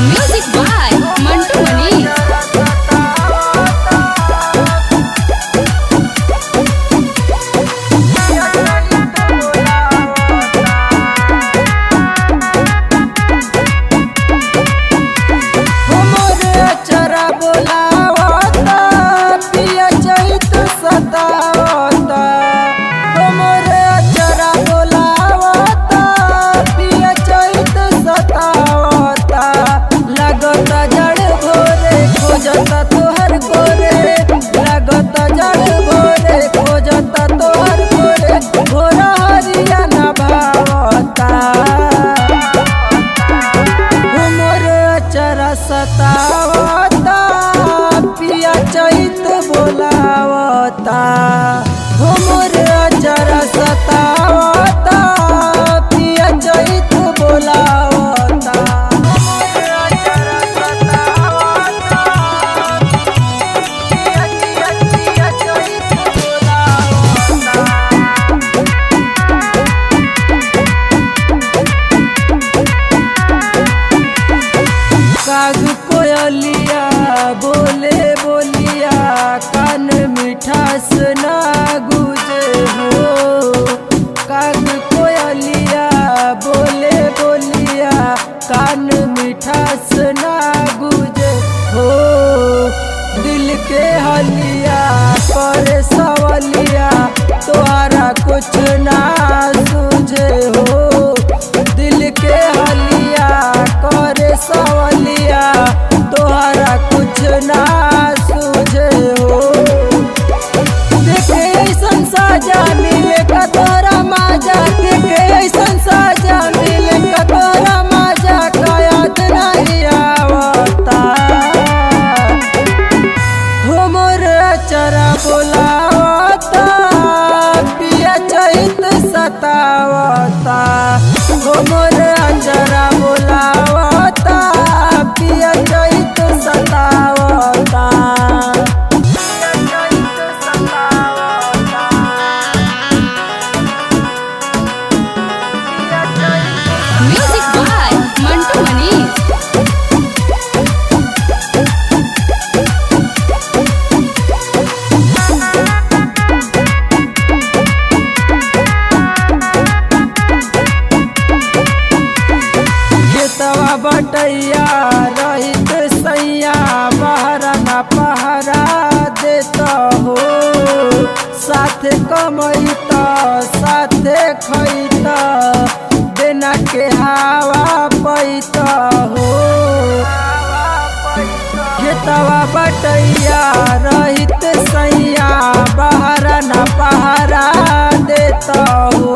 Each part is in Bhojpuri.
म्यूजिक बाय मंटू मनी। सतावता पिया चैत बोलावता हो मोर अचरा सतावता पिया चैत बोलावता मोर अचरा सतावता पिया चैत बोलावता। काग कोयलिया बोले बोलिया कान मिठास ना गुजे हो। काग कोयलिया बोले बोलिया कान मिठास ना गुजे हो। दिल के हलिया करे सवलिया तोहरा कुछ ना सूझे हो। दिल के हलिया करे सवलिया तोहरा कुछ ना सूझे हो। देखे ऐसन साजा मिले का तोरा माजा, देखे ऐसन साजा मिले का तोरा माजा का याद नहीं आवता हो मोर अचरा बोलावता पिया चैत सतावता हो मोर अचरा बोलावता पिया चैत सतावता। म्यूजिक बाय मंटू मनी। खेतवा बटैया रहित सैया बहरा न पहरा देता हो। साथे कमैत साथे खैत बिना के हवा पैत हो। खेतवा बटैया रहित सैया बहरा न पहरा देता हो।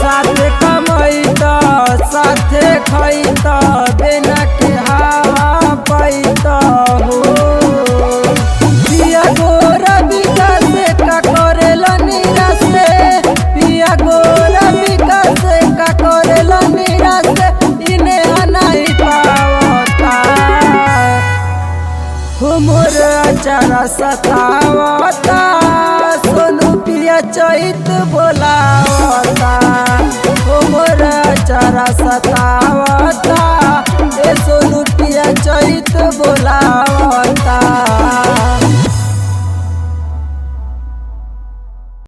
साथे कमैत साथे खैत बिना के हवा पैत हो। पिया गोरा विकास का करेला निराश, पिया गोरा विकास का करेला निराश इन्हें नहीं पावता हो मोर अचरा सतावता। सोनू पिया चैत बोलावता हो मोर अचरा सतावता।